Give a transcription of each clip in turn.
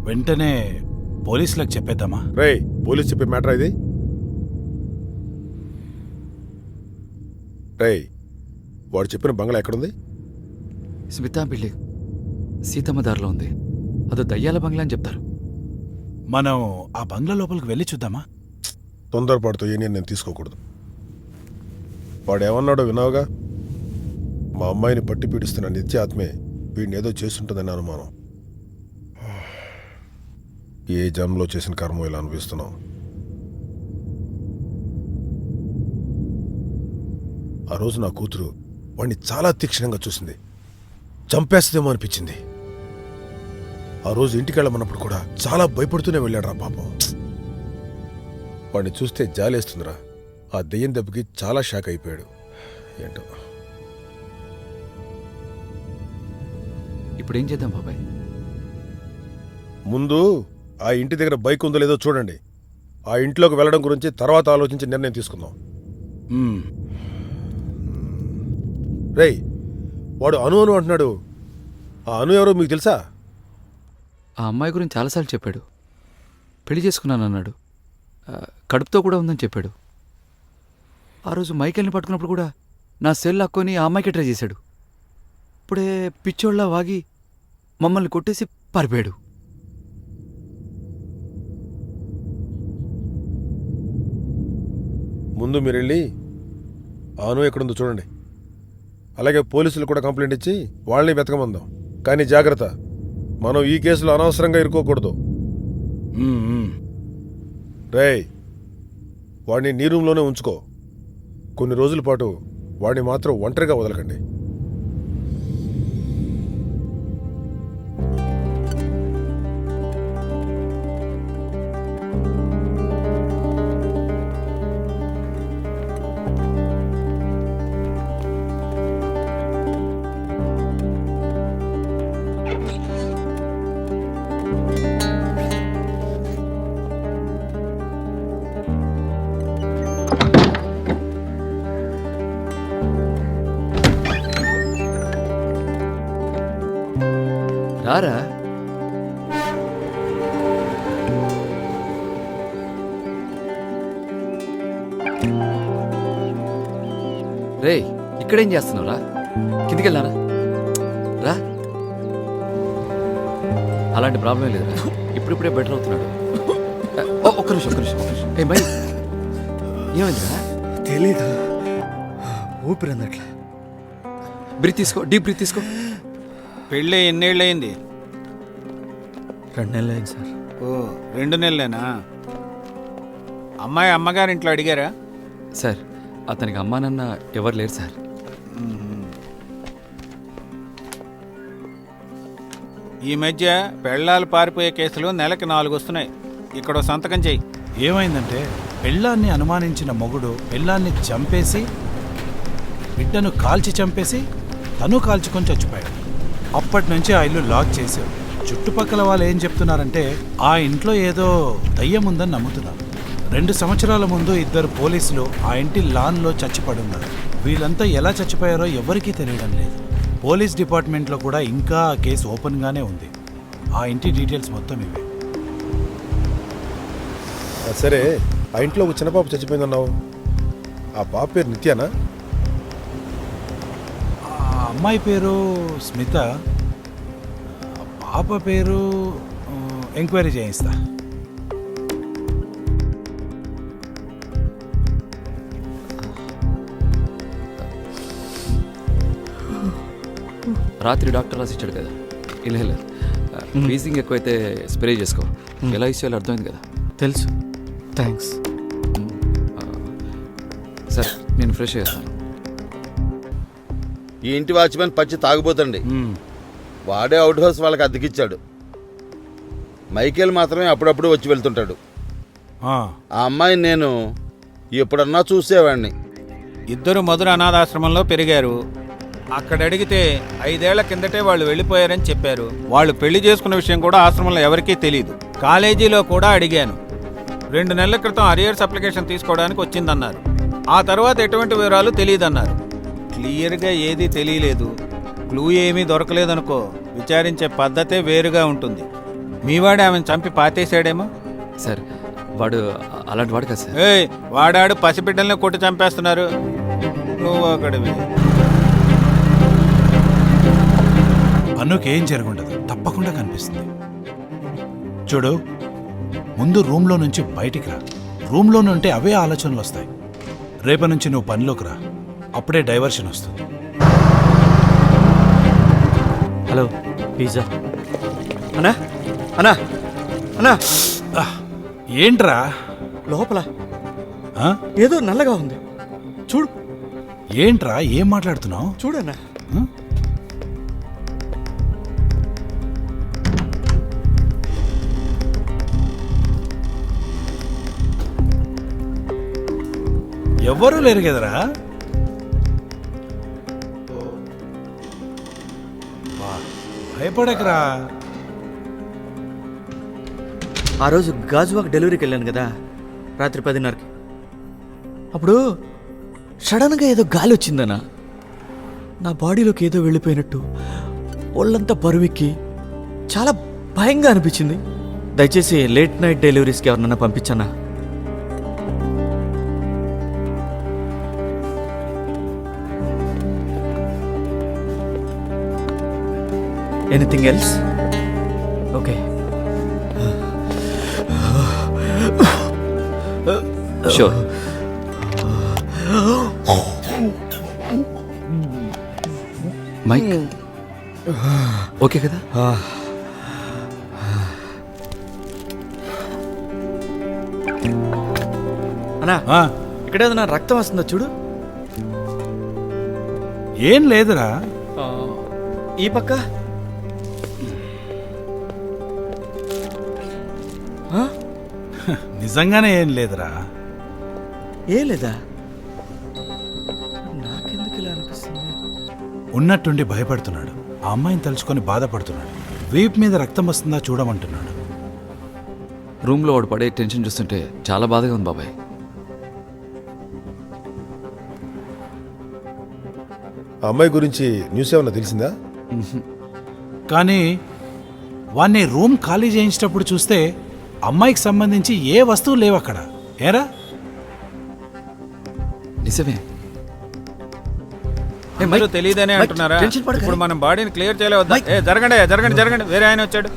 వెంటనే పోలీసులకు చెప్పేద్దామా? రేయ్, పోలీస్ చెప్పే మ్యాటర్ ఇది. రేయ్, వాడు చెప్పిన బంగ్లా ఎక్కడుంది? స్మితా బిల్డింగ్ సీతమ్మ దారిలో ఉంది. అదో దయ్యాల బంగ్లా అని చెప్తారు. మనం ఆ బంగ్లా లోపలికి వెళ్ళి చూద్దామా? తొందరపాటుతో ఏ నేను తీసుకోకూడదు. వాడు ఏమన్నాడో విన్నావుగా? మా అమ్మాయిని పట్టి పీడిస్తున్న నిత్యాత్మే వీడిని ఏదో చేస్తుంటుందని అనుమానం. ఏ జన్మలో చేసిన కర్మ ఇలా అనిపిస్తున్నాం. ఆ రోజు నా కూతురు వాడిని చాలా తీక్షణంగా చూసింది. చంపేస్తుందేమో అనిపించింది. ఆ రోజు ఇంటికి వెళ్ళమన్నప్పుడు కూడా చాలా భయపడుతూనే వెళ్ళాడు రా పాపం. వాడిని చూస్తే జాలేస్తుందిరా. ఆ దెయ్యం దెబ్బకి చాలా షాక్ అయిపోయాడు. ఏంటో. ఇప్పుడు ఏం చేద్దాం బాబాయ్? ముందు ఆ ఇంటి దగ్గర బైక్ ఉందో లేదో చూడండి. ఆ ఇంట్లోకి వెళ్ళడం గురించి తర్వాత ఆలోచించి నిర్ణయం తీసుకుందాం. రేయ్, వాడు అను అంటున్నాడు. ఆ అను ఎవరో మీకు తెలుసా? ఆ అమ్మాయి గురించి చాలాసార్లు చెప్పాడు. పెళ్లి చేసుకున్నానన్నాడు. కడుపుతో కూడా ఉందని చెప్పాడు. ఆ రోజు మైకేల్ని పట్టుకున్నప్పుడు కూడా నా సెల్ లాక్కొని ఆ అమ్మాయికి ట్రై చేశాడు. ఇప్పుడే పిచ్చోళ్ళ వాగి మమ్మల్ని కొట్టేసి పారిపోయాడు. ముందు మీరు వెళ్ళి ఆ అను ఎక్కడుందో చూడండి. అలాగే పోలీసులు కూడా కంప్లైంట్ ఇచ్చి వాళ్ళని వెతకమందాం. కానీ జాగ్రత్త, మనం ఈ కేసులో అనవసరంగా ఇరుక్కోకూడదు. రేయ్, వాడిని నీ రూమ్లోనే ఉంచుకో. కొన్ని రోజుల పాటు వాడిని మాత్రం ఒంటరిగా వదలకండి. రారా. రే, ఇక్కడేం చేస్తున్నావురా? కిందికి వెళ్ళారా? రా. అలాంటి ప్రాబ్లం లేదురా. ఇప్పుడిప్పుడే బెటర్ అవుతున్నాడు. ఒక్క నిమిషం. ఏ బై, ఏమైందిరా? తెలీదు, ఊపిరి అన్నట్లా. బ్రీత్ తీసుకో, డీప్ బ్రీత్ తీసుకో. పెళ్ళి ఎన్నేళ్ళయింది? 2 నెలలు అయింది సార్. ఓ, 2 నెలలేనా? అమ్మాయి అమ్మగారింట్లో అడిగారా? సార్, అతనికి అమ్మా నాన్న ఎవరు లేరు సార్. ఈ మధ్య పెళ్ళాలు పారిపోయే కేసులు నెలకి 4 వస్తున్నాయి. ఇక్కడ సంతకం చెయ్యి. ఏమైందంటే పెళ్ళాన్ని అనుమానించిన మొగుడు పెళ్ళాన్ని చంపేసి బిడ్డను కాల్చి చంపేసి తను కాల్చుకొని చచ్చిపోయాడు. అప్పటి నుంచి ఆ ఇల్లు లాక్ చేశారు. చుట్టుపక్కల వాళ్ళు ఏం చెప్తున్నారంటే ఆ ఇంట్లో ఏదో దయ్యం ఉందని నమ్ముతున్నారు. 2 సంవత్సరాల ముందు 2 పోలీసులు ఆ ఇంటి లాన్లో చచ్చిపడున్నారు. వీళ్ళంతా ఎలా చచ్చిపోయారో ఎవరికీ తెలియడం లేదు. పోలీస్ డిపార్ట్మెంట్లో కూడా ఇంకా ఆ కేసు ఓపెన్గానే ఉంది. ఆ ఇంటి డీటెయిల్స్ మొత్తం ఇవే. సరే, ఆ ఇంట్లో ఒక చిన్న పాప చచ్చిపోయిందన్నావు. ఆ పాప పేరు నిత్యానా? ఆ అమ్మాయి పేరు స్మిత, పాప పేరు ఎంక్వైరీ చేయిస్తా. రాత్రి డాక్టర్ రాసిచ్చాడు కదా, ఇలా వీజింగ్ ఎక్కువైతే స్ప్రే చేసుకో. ఎలా ఇచ్చేయాలో అర్థమైంది కదా? తెలుసు, థ్యాంక్స్. సరే, నేను ఫ్రెష్ చేస్తాను. ఈ ఇంటి వాచ్మెన్ పచ్చి తాగుబోతండి. వాడే అవుట్ హౌస్ వాళ్ళకి అద్దెకిచ్చాడు. మైకేల్ మాత్రమే అప్పుడప్పుడు వచ్చి వెళ్తుంటాడు. ఆ అమ్మాయిని నేను ఎప్పుడన్నా చూసేవాడిని. ఇద్దరు మధుర అనాథాశ్రమంలో పెరిగారు. అక్కడ అడిగితే 5 ఏళ్ల కిందటే వాళ్ళు వెళ్ళిపోయారని చెప్పారు. వాళ్ళు పెళ్లి చేసుకున్న విషయం కూడా ఆశ్రమంలో ఎవరికీ తెలియదు. కాలేజీలో కూడా అడిగాను. 2 నెలల క్రితం అరియర్స్ అప్లికేషన్ తీసుకోవడానికి వచ్చిందన్నారు. ఆ తర్వాత ఎటువంటి వివరాలు తెలియదన్నారు. క్లియర్గా ఏదీ తెలియలేదు. క్లూ ఏమీ దొరకలేదనుకో, విచారించే పద్ధతే వేరుగా ఉంటుంది. మీవాడే ఆమెను చంపి పాతేసాడేమో. సార్ వాడు అలాంటి వాడు కదా సార్. ఏయ్, వాడాడు పసిబిడ్డల్ని కొట్టి చంపేస్తున్నారు. నువ్వు అక్కడివి. అనుకి ఏం జరుగుండదు, తప్పకుండా కనిపిస్తుంది. చూడు, ముందు రూమ్లో నుంచి బయటికి రా. రూమ్లో నుంటే అవే ఆలోచనలు వస్తాయి. రేపటి నుంచి నువ్వు పనిలోకి రా, అప్పుడే డైవర్షన్ వస్తుంది. హలో పిజ్జా అన్నా అన్నా అన్నా ఏంట్రా లోపల ఆ? ఏదో నల్లగా ఉంది చూడు. ఏంట్రా ఏం మాట్లాడుతున్నావు? చూడన్నా. ఎవ్వరూ లేరు కదరా. భయపడకరా. ఆ రోజు గాజువాక్ డెలివరీకి వెళ్ళాను కదా, రాత్రి 10:30కి. అప్పుడు సడన్గా ఏదో గాలి వచ్చిందన్నా. నా బాడీలోకి ఏదో వెళ్ళిపోయినట్టు ఒళ్ళంతా బరువెక్కి చాలా భయంగా అనిపించింది. దయచేసి లేట్ నైట్ డెలివరీస్కి ఎవరినన్నా పంపించన్నా. Anything else? Okay. Sure. Mic okay కదా? అన్నా ఆ, ఇక్కడ ఏదైనా రక్తం వస్తుందా చూడు. ఏం లేదురా. ఈ పక్క నిజంగానే ఏం లేదురా. ఏం లేదా? నాకెందుకు ఇలా అనిపిస్తుంది? ఉన్నట్టుండి భయపడుతున్నాడు. ఆ అమ్మాయిని తలుచుకొని బాధపడుతున్నాడు. వీప్ మీద రక్తం వస్తుందా చూడమంటున్నాడు. రూమ్లో వాడు పడే టెన్షన్ చూస్తుంటే చాలా బాధగా ఉంది బాబాయ్. ఆ అమ్మాయి గురించి న్యూస్ ఏమన్నా తెలిసిందా? కానీ వాణ్ణి రూమ్ ఖాళీ చేయించేటప్పుడు చూస్తే అమ్మాయికి సంబంధించి ఏ వస్తువు లేవు అక్కడ. ఏరా? నిజమే. అందరూ తెలియదనే అంటున్నారా? ఇప్పుడు మనం బాడీని క్లియర్ చేయలేవద్దా? ఏ జరగండి జరగండి జరగండి. వేరే ఆయన వచ్చాడు.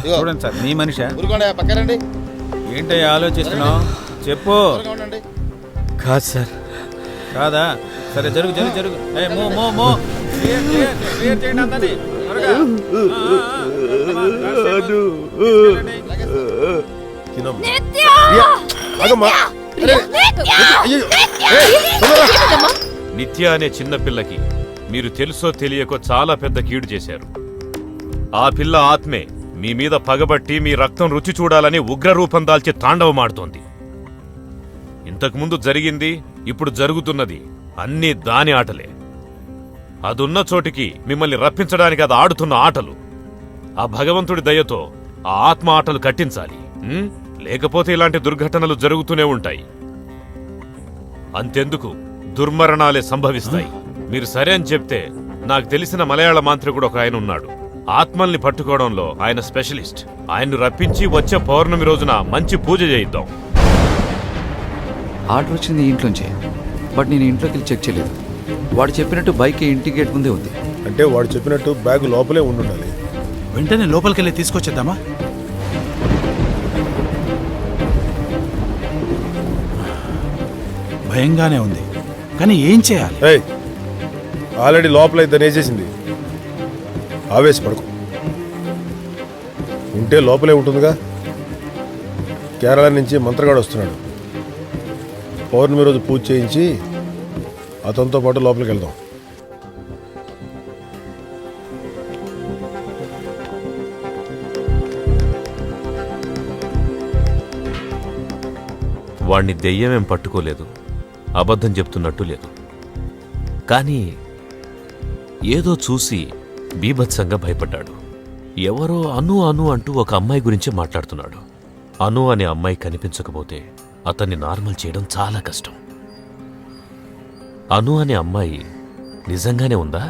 చూడండి సార్, మీ మనిషా? ఊరుకోండి, పక్కరండి. ఏంటో ఆలోచిస్తున్నావు? చెప్పు. ఉండండి. కాదు సార్. కాదా? సరే, జరుగు జరుగు జరుగు. ఏ మో మో మో క్లియర్ క్లియర్ క్లియర్ చేయండి అందరినీ త్వరగా. తినమ్మా. ఆగమ్మా. నిత్య అనే చిన్న పిల్లకి మీరు తెలుసో తెలియకో చాలా పెద్ద కీడు చేశారు. ఆ పిల్ల ఆత్మే మీ మీద పగబట్టి మీ రక్తం రుచి చూడాలని ఉగ్రరూపం దాల్చి తాండవమాడుతోంది. ఇంతకుముందు జరిగింది, ఇప్పుడు జరుగుతున్నది అన్నీ దాని ఆటలే. అదున్న చోటికి మిమ్మల్ని రప్పించడానికి అది ఆడుతున్న ఆటలు. ఆ భగవంతుడి దయతో ఆ ఆత్మ ఆటలు కట్టించాలి. లేకపోతే ఇలాంటి దుర్ఘటనలు జరుగుతూనే ఉంటాయి. అంతెందుకు, దుర్మరణాలే సంభవిస్తాయి. మీరు సరే అని చెప్తే, నాకు తెలిసిన మలయాళ మాంత్రికుడు ఒక ఆయన ఉన్నాడు. ఆత్మల్ని పట్టుకోవడంలో ఆయన స్పెషలిస్ట్. ఆయన్ను రప్పించి వచ్చే పౌర్ణమి రోజున మంచి పూజ చేయిద్దాం. ఆర్డర్ వచ్చింది ఇంట్లోంచే, బట్ నేను ఇంట్లోకి వెళ్ళి చెక్ చేయలేదు. వాడు చెప్పినట్టు బైక్ ఇంటి గేట్ ముందే ఉంది. అంటే వాడు చెప్పినట్టు బ్యాగ్ లోపలే ఉండాలి. వెంటనే లోపలికెళ్ళి తీసుకొచ్చేద్దామా? భయంగానే ఉంది, కానీ ఏం చేయాలి? ఆల్రెడీ లోపల ఇద్దరు వేసేసింది. ఆవేశపడకు. ఉంటే లోపలే ఉంటుందిగా. కేరళ నుంచి మంత్రగాడు వస్తున్నాడు. పౌర్ణమి రోజు పూజ చేయించి అతనితో పాటు లోపలికి వెళ్దాం. వాణ్ణి దెయ్యమేం పట్టుకోలేదు, అబద్ధం చెప్తున్నట్టు లేదు. కానీ ఏదో చూసి బీభత్సంగా భయపడ్డాడు. ఎవరో అను అను అంటూ ఒక అమ్మాయి గురించి మాట్లాడుతున్నాడు. అను అనే అమ్మాయి కనిపించకపోతే అతన్ని నార్మల్ చేయడం చాలా కష్టం. అను అనే అమ్మాయి నిజంగానే ఉందా?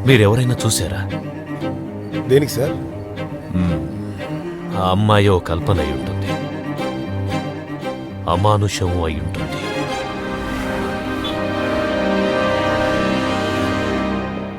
మీరెవరైనా చూశారా? దేనికి సార్? ఆ అమ్మాయి ఓ కల్పన అయి ఉంటుంది, అమానుషం అయి ఉంటుంది.